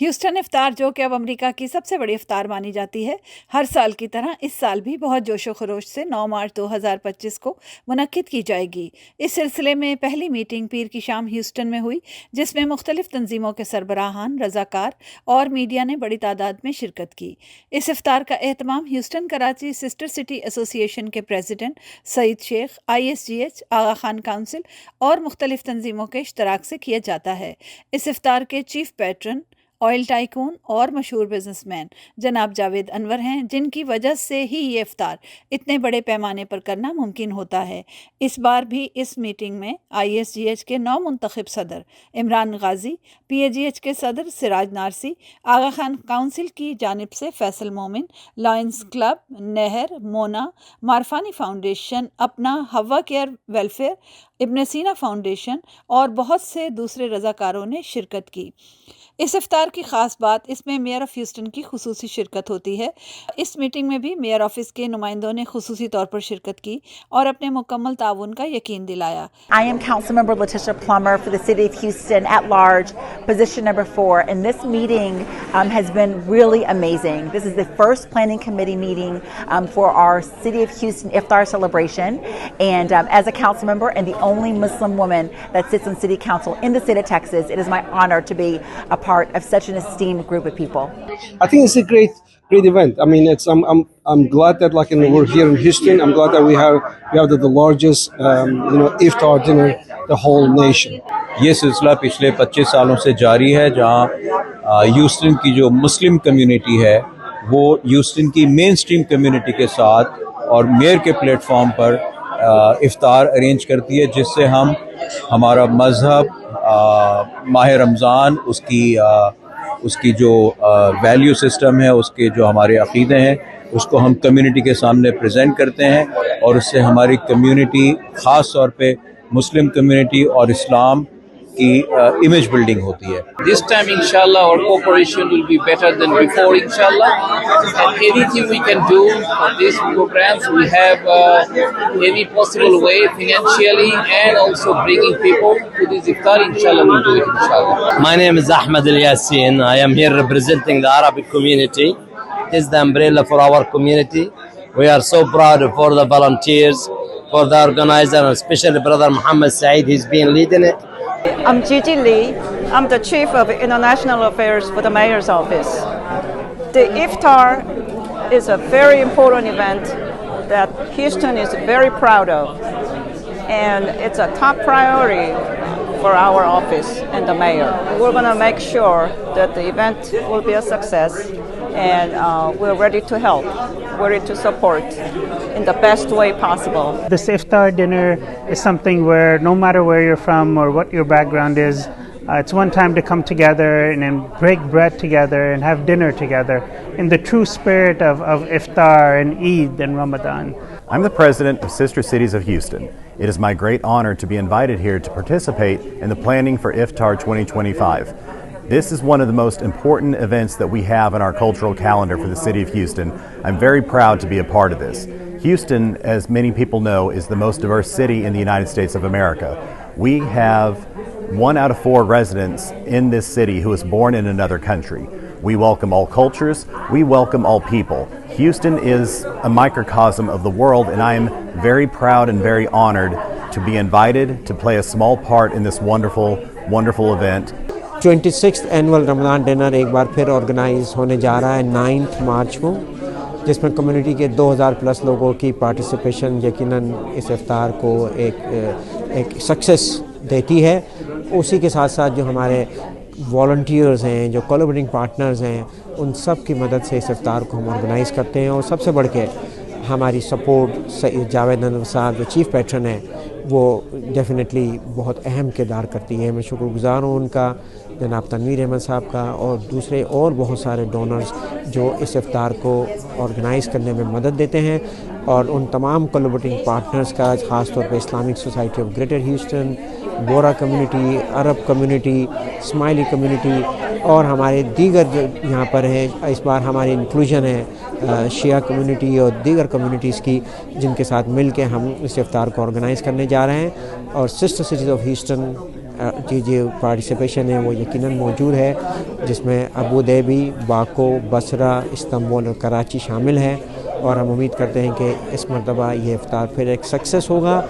Houston افطار جو کہ اب امریکہ کی سب سے بڑی افطار مانی جاتی ہے، ہر سال کی طرح اس سال بھی بہت جوش و خروش سے 9 مارچ 2025 کو منعقد کی جائے گی۔ اس سلسلے میں پہلی میٹنگ پیر کی شام ہیوسٹن میں ہوئی، جس میں مختلف تنظیموں کے سربراہان، رضاکار اور میڈیا نے بڑی تعداد میں شرکت کی۔ اس افطار کا اہتمام ہیوسٹن کراچی سسٹر سٹی ایسوسی ایشن کے پریزیڈنٹ سعید شیخ، ISGH، آغا خان کونسل اور مختلف تنظیموں کے اشتراک سے کیا جاتا ہے۔ اس افطار کے چیف پیٹرن آئل ٹائکون اور مشہور بزنس مین جناب جاوید انور ہیں، جن کی وجہ سے ہی یہ افطار اتنے بڑے پیمانے پر کرنا ممکن ہوتا ہے۔ اس بار بھی اس میٹنگ میں ISGH کے نو منتخب صدر عمران غازی، PAGH کے صدر سراج نارسی، آغا خان کونسل کی جانب سے فیصل مومن، لائنز کلب، نہر، مونا، مارفانی فاؤنڈیشن، اپنا، ہوا کیئر ویلفیئر، ابن سینا فاؤنڈیشن اور بہت سے دوسرے رضاکاروں نے شرکت کی۔ اس افطار کی خاص بات اس میں میئر آف ہیوسٹن کی خصوصی شرکت ہوتی ہے۔ اس میٹنگ میں بھی میئر آفس کے نمائندوں نے خصوصی طور پر شرکت کی اور اپنے مکمل تعاون کا یقین دلایا۔ I am Councilmember Letitia Plummer for the City of Houston at large, position number 4, and this meeting has been really amazing. This is the first Planning Committee meeting for our City of Houston Iftar celebration, and as a council member and the only Muslim woman that sits on City Council in the state of Texas, it is my honor to be a part of such an esteemed group of people. I think it's a great event. I mean, I'm glad that we're here in Houston. I'm glad that we have the largest iftar dinner the whole nation. یہ سلسلہ پچھلے 25 سالوں سے جاری ہے، جہاں Houston کی جو مسلم کمیونٹی ہے وہ ہیوسٹن کی مین سٹریم کمیونٹی کے ساتھ اور میئر کے پلیٹ فارم پر افطار ارینج کرتی ہے، جس سے ہم ہمارا مذہب، ماہ رمضان، اس کی جو ویلیو سسٹم ہے، اس کے جو ہمارے عقیدے ہیں، اس کو ہم کمیونٹی کے سامنے پریزنٹ کرتے ہیں، اور اس سے ہماری کمیونٹی، خاص طور پہ مسلم کمیونٹی اور اسلام کی امیج بلڈنگ ہوتی ہے۔ This time, inshallah, our cooperation will be better than before, inshallah. And anything we can do for these programs, we have any possible way, financially, and also bringing people to this iftar, inshallah, we'll do it, inshallah. My name is Ahmed Al Yassin. I am here representing the Arabic community. It is the umbrella for our community. We are so proud for the volunteers, for the organizer, and especially Brother Muhammad Saeed. He's been leading it. I'm Gigi Lee. I'm the Chief of International Affairs for the Mayor's Office. The Iftar is a very important event that Houston is very proud of, and it's a top priority for our office and the mayor. We're going to make sure that the event will be a success, and we're ready to help, ready to support in the best way possible. This iftar dinner is something where no matter where you're from or what your background is, it's one time to come together and then break bread together and have dinner together in the true spirit of iftar and Eid and Ramadan. I'm the president of Sister Cities of Houston. It is my great honor to be invited here to participate in the planning for Iftar 2025. This is one of the most important events that we have in our cultural calendar for the city of Houston. I'm very proud to be a part of this. Houston, as many people know, is the most diverse city in the United States of America. We have 1 out of 4 residents in this city who is born in another country. We welcome all cultures. We welcome all people. Houston is a microcosm of the world, and I am very proud and very honored to be invited to play a small part in this wonderful, wonderful event. 26th annual Ramzan dinner ایک بار پھر organise ہونے جا رہا ہے 9 مارچ کو، جس میں کمیونٹی کے 2000 پلس لوگوں کی پارٹیسپیشن یقیناً اس افطار کو ایک سکسیس دیتی ہے۔ اسی کے ساتھ ساتھ جو ہمارے والنٹیئرز ہیں، جو کولیبریٹنگ پارٹنرز ہیں، ان سب کی مدد سے اس افطار کو ہم آرگنائز کرتے ہیں، اور سب سے بڑھ کے ہماری سپورٹ جاوید انور صاحب جو چیف پیٹرن ہیں وہ ڈیفینیٹلی بہت اہم کردار کرتی ہے۔ میں شکر گزار ہوں ان کا، جناب تنویر احمد صاحب کا، اور دوسرے اور بہت سارے ڈونرز جو اس افطار کو آرگنائز کرنے میں مدد دیتے ہیں، اور ان تمام کولیبریٹنگ پارٹنرز کا، خاص طور پہ Islamic society of greater Houston, بورا کمیونٹی، عرب کمیونٹی، اسماعیلی کمیونٹی، اور ہمارے دیگر جو یہاں پر ہیں۔ اس بار ہماری انکلوژن ہے شیعہ کمیونٹی اور دیگر کمیونٹیز کی، جن کے ساتھ مل کے ہم اس افطار کو آرگنائز کرنے جا رہے ہیں۔ اور سسٹر سٹیز آف ہیوسٹن جو پارٹیسپیشن ہے وہ یقیناً موجود ہے، جس میں ابو ظبی، باکو، بصرہ، استنبول اور کراچی شامل ہیں، اور ہم امید کرتے ہیں کہ اس مرتبہ یہ افطار پھر ایک سکسیس ہوگا.